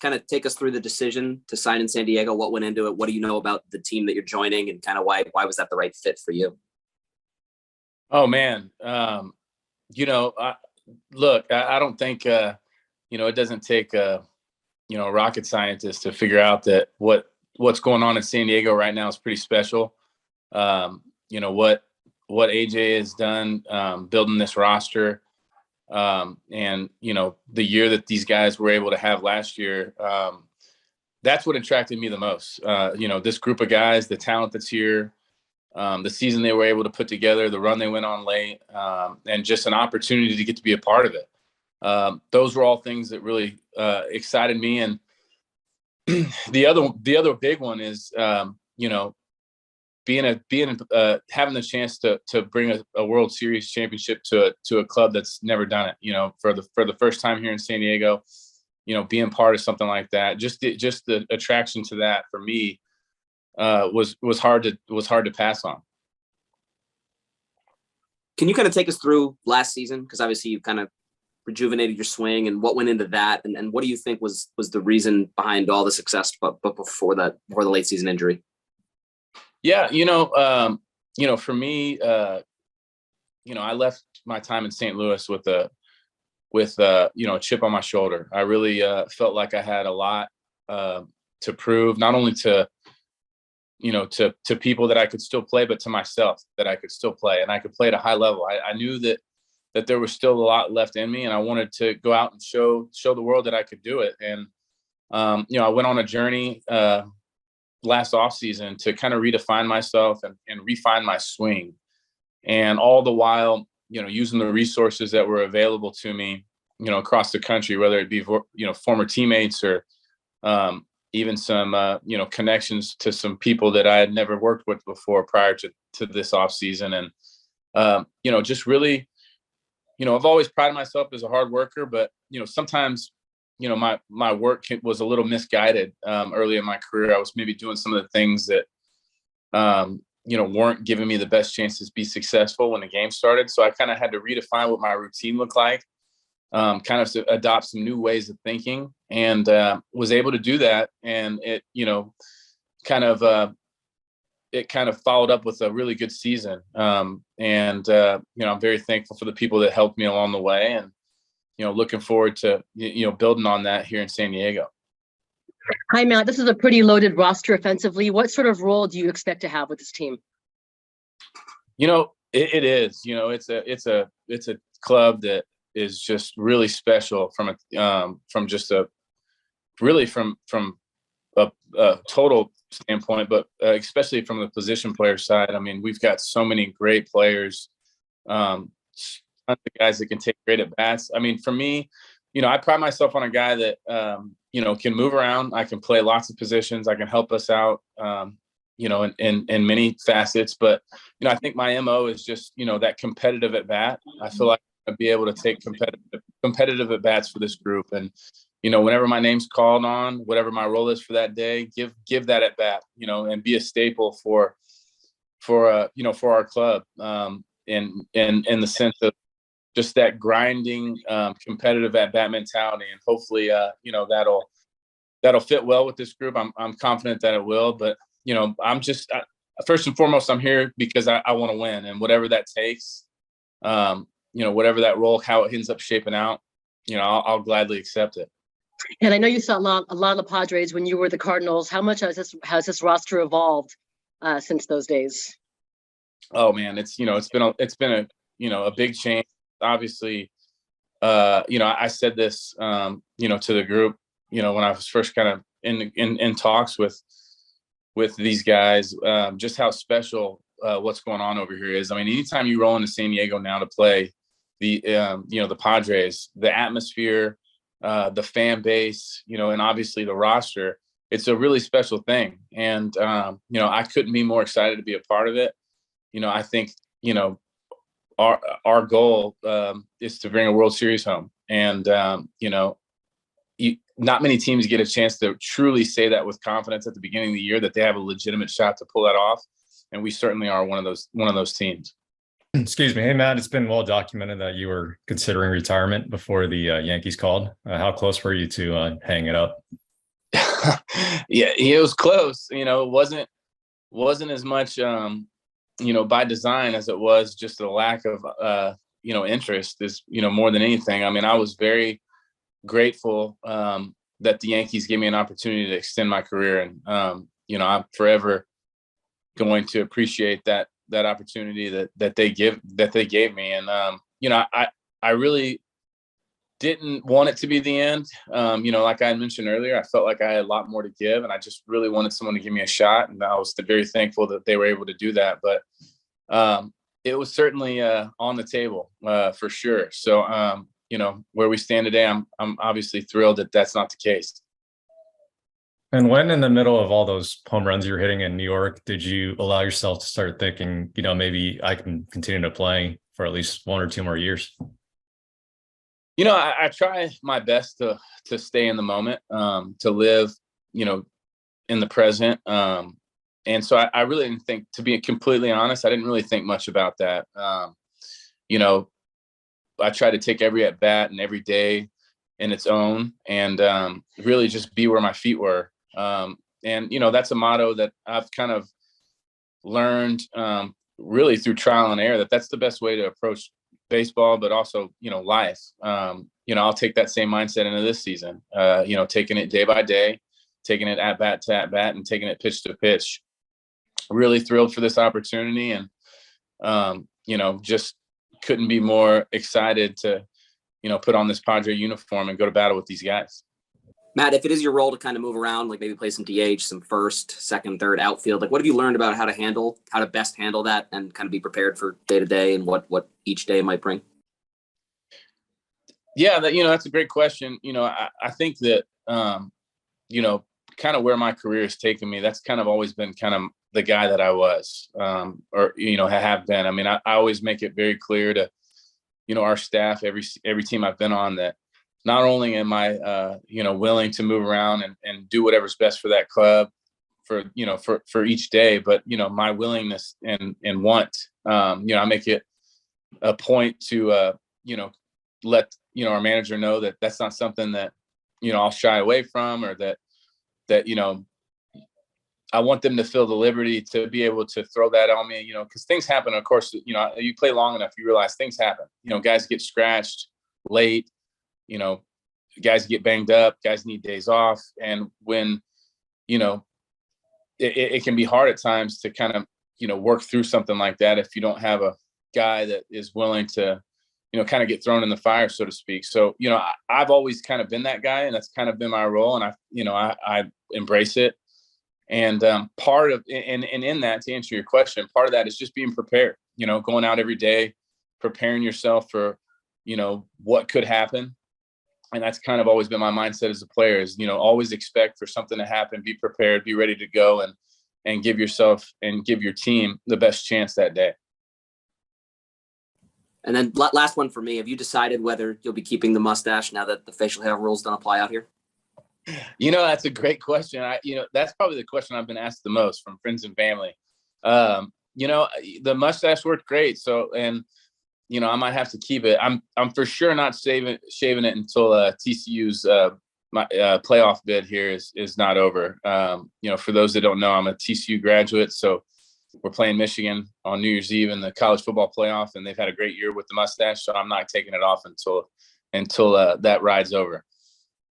kind of take us through the decision to sign in San Diego? What went into it? What do you know about the team that you're joining, and kind of why was that the right fit for you? Oh man. I don't think, it doesn't take a rocket scientist to figure out that what's going on in San Diego right now is pretty special. What AJ has done, building this roster, and the year that these guys were able to have last year, that's what attracted me the most. This group of guys, the talent that's here, the season they were able to put together, the run they went on late, and just an opportunity to get to be a part of it. Those were all things that really excited me. And the other big one is, having the chance to bring a World Series championship to a club that's never done it. For the first time here in San Diego, being part of something like that, just the attraction to that for me was hard to pass on. Can you kind of take us through last season? Because obviously you kind of rejuvenated your swing, and what went into that, and what do you think was the reason behind all the success, but before the late season injury? Yeah, for me, I left my time in St. Louis with a chip on my shoulder. I really felt like I had a lot to prove, not only to people that I could still play, but to myself that I could still play, and I could play at a high level. I knew that there was still a lot left in me, and I wanted to go out and show the world that I could do it. And I went on a journey last offseason to kind of redefine myself and refine my swing, and all the while using the resources that were available to me across the country, whether it be former teammates or even some connections to some people that I had never worked with before prior to this offseason. And just really, I've always prided myself as a hard worker, but sometimes my work was a little misguided early in my career. I was maybe doing some of the things that weren't giving me the best chances to be successful when the game started. So I kind of had to redefine what my routine looked like, kind of to adopt some new ways of thinking, and was able to do that. And it kind of followed up with a really good season. I'm very thankful for the people that helped me along the way, and looking forward to building on that here in San Diego. Hi, Matt. This is a pretty loaded roster offensively. What sort of role do you expect to have with this team? It is. It's a club that is just really special from a total standpoint, but especially from the position player side. I mean, we've got so many great players, tons of guys that can take great at bats. I mean, for me, I pride myself on a guy that can move around. I can play lots of positions. I can help us out, in many facets. But I think my MO is just that competitive at bat. I feel like I'd be able to take competitive at bats for this group, and whenever my name's called on, whatever my role is for that day, give that at bat, and be a staple for our club, in the sense of just that grinding, competitive at bat mentality. And hopefully, that'll fit well with this group. I'm confident that it will, but I'm just, first and foremost, I'm here because I want to win, and whatever that takes, whatever that role, how it ends up shaping out, I'll gladly accept it. And I know you saw a lot of the Padres when you were the Cardinals. How much has this roster evolved since those days? Oh man, it's been a big change. Obviously, I said this, to the group, when I was first kind of in talks with these guys, just how special what's going on over here is. I mean, anytime you roll into San Diego now to play the Padres, the atmosphere, the fan base, and obviously the roster, it's a really special thing. And, I couldn't be more excited to be a part of it. I think, our goal is to bring a World Series home. And, not many teams get a chance to truly say that with confidence at the beginning of the year, that they have a legitimate shot to pull that off. And we certainly are one of those teams. Excuse me. Hey, Matt, it's been well documented that you were considering retirement before the Yankees called. How close were you to hanging it up? Yeah, it was close. You know, it wasn't as much, you know, by design as it was just a lack of, you know, interest is, you know, more than anything. I mean, I was very grateful that the Yankees gave me an opportunity to extend my career. And, you know, I'm forever going to appreciate that opportunity that they gave me. And, you know, I really didn't want it to be the end. You know, like I mentioned earlier, I felt like I had a lot more to give, and I just really wanted someone to give me a shot. And I was very thankful that they were able to do that. But it was certainly on the table for sure. So, you know, where we stand today, I'm obviously thrilled that that's not the case. And when in the middle of all those home runs you're hitting in New York, did you allow yourself to start thinking, you know, maybe I can continue to play for at least 1 or 2 more years? You know, I try my best to stay in the moment, to live, you know, in the present. And so I really didn't think, to be completely honest, I didn't really think much about that. You know, I try to take every at bat and every day in its own, and really just be where my feet were. And, you know, that's a motto that I've kind of learned really through trial and error, that's the best way to approach baseball, but also, you know, life. You know, I'll take that same mindset into this season, you know, taking it day by day, taking it at bat to at bat, and taking it pitch to pitch. Really thrilled for this opportunity, and you know, just couldn't be more excited to, you know, put on this Padre uniform and go to battle with these guys. Matt, if it is your role to kind of move around, like maybe play some DH, some first, second, third, outfield, like what have you learned about how to best handle that and kind of be prepared for day to day and what each day might bring? Yeah, you know, that's a great question. You know, I think that, you know, kind of where my career has taken me, that's kind of always been kind of the guy that I was, or, you know, have been. I mean, I always make it very clear to, you know, our staff, every team I've been on, that not only am I, you know, willing to move around and do whatever's best for that club for, you know, for each day, but, you know, my willingness and want, you know, I make it a point to, you know, let, you know, our manager know that that's not something that, you know, I'll shy away from, or that, you know, I want them to feel the liberty to be able to throw that on me, you know, because things happen. Of course, you know, you play long enough, you realize things happen. You know, guys get scratched late, you know, guys get banged up, guys need days off. And when, you know, it can be hard at times to kind of, you know, work through something like that if you don't have a guy that is willing to, you know, kind of get thrown in the fire, so to speak. So, you know, I've always kind of been that guy, and that's kind of been my role. And I embrace it. And part of, and in that, to answer your question, part of that is just being prepared, you know, going out every day, preparing yourself for, you know, what could happen. And that's kind of always been my mindset as a player, is, you know, always expect for something to happen, be prepared, be ready to go, and give yourself and give your team the best chance that day. And then last one for me, have you decided whether you'll be keeping the mustache now that the facial hair rules don't apply out here? You know, that's a great question. You know, that's probably the question I've been asked the most from friends and family. You know, the mustache worked great. So, and, you know, I might have to keep it. I'm for sure not shaving it until TCU's my playoff bid here is not over. You know, for those that don't know, I'm a TCU graduate, so we're playing Michigan on New Year's Eve in the college football playoff, and they've had a great year with the mustache. So I'm not taking it off until that ride's over.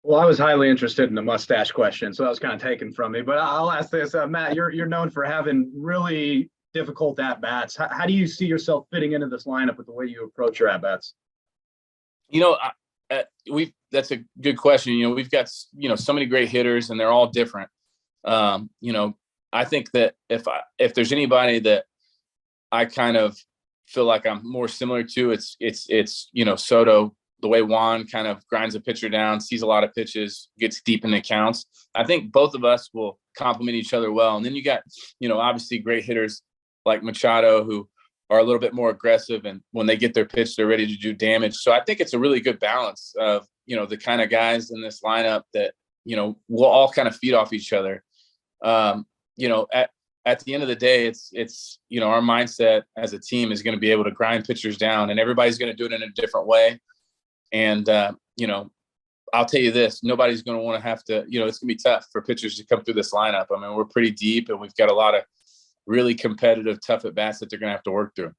Well, I was highly interested in the mustache question, so that was kind of taken from me. But I'll ask this, Matt. You're known for having really difficult at bats. How do you see yourself fitting into this lineup with the way you approach your at bats? You know, that's a good question. You know, we've got, you know, so many great hitters, and they're all different. You know, I think that if there's anybody that I kind of feel like I'm more similar to, it's you know, Soto. The way Juan kind of grinds a pitcher down, sees a lot of pitches, gets deep in the counts. I think both of us will complement each other well. And then you got, you know, obviously great hitters like Machado, who are a little bit more aggressive, and when they get their pitch, they're ready to do damage. So I think it's a really good balance of, you know, the kind of guys in this lineup that, you know, we'll all kind of feed off each other. You know, at the end of the day, it's, you know, our mindset as a team is going to be able to grind pitchers down, and everybody's going to do it in a different way. And, you know, I'll tell you this, nobody's going to want to have to, it's going to be tough for pitchers to come through this lineup. I mean, we're pretty deep and we've got a lot of really competitive, tough at bats that they're going to have to work through.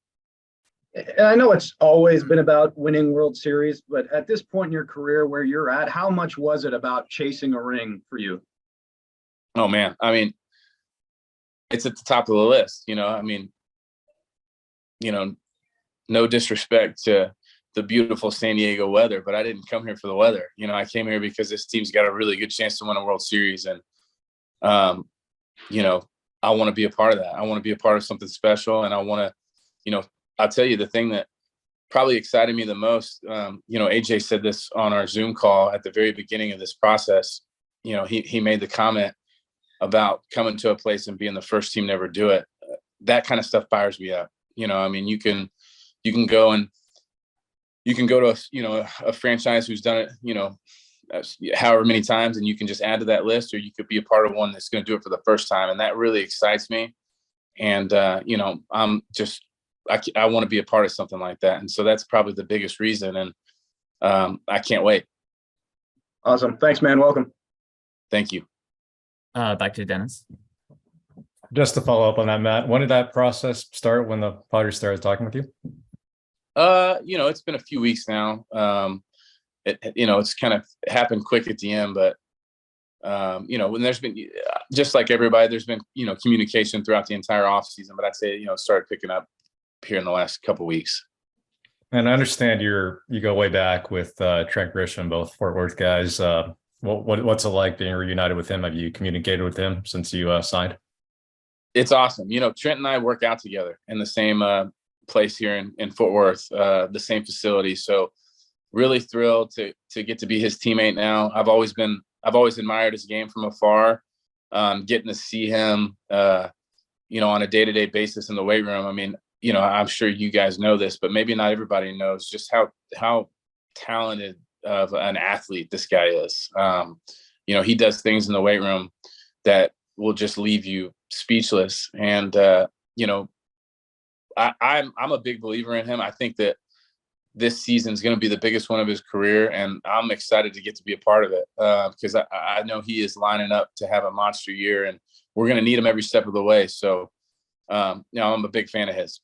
And I know it's always been about winning World Series, but at this point in your career where you're at, how much was it about chasing a ring for you? Oh man. I mean, it's at the top of the list, I mean, no disrespect to the beautiful San Diego weather, but I didn't come here for the weather. I came here because this team's got a really good chance to win a World Series. And, I want to be a part of that. I want to be a part of something special. And I want to, I'll tell you the thing that probably excited me the most. AJ said this on our Zoom call at the very beginning of this process. He made the comment about coming to a place and being the first team to ever do it. That kind of stuff fires me up. I mean, you can go to a franchise who's done it, however many times, and you can just add to that list, or you could be a part of one that's going to do it for the first time. And that really excites me. And, I want to be a part of something like that. And so that's probably the biggest reason. And I can't wait. Awesome. Thanks, man. Welcome. Thank you. Back to Dennis. Just to follow up on that, Matt, when did that process start when the Padres started talking with you? It's been a few weeks now. It's kind of happened quick at the end, but when there's been, just like everybody, there's been, communication throughout the entire off season, but I'd say, it started picking up here in the last couple of weeks. And I understand you go way back with Trent Grisham, both Fort Worth guys. What's it like being reunited with him? Have you communicated with him since you signed? It's awesome. Trent and I work out together in the same place here in Fort Worth, the same facility. So really thrilled to get to be his teammate now. I've always admired his game from afar. Getting to see him, on a day-to-day basis in the weight room. I mean, I'm sure you guys know this, but maybe not everybody knows just how talented of an athlete this guy is. He does things in the weight room that will just leave you speechless. And, I'm a big believer in him. I think that this season is going to be the biggest one of his career, and I'm excited to get to be a part of it because I know he is lining up to have a monster year, and we're going to need him every step of the way. So, I'm a big fan of his.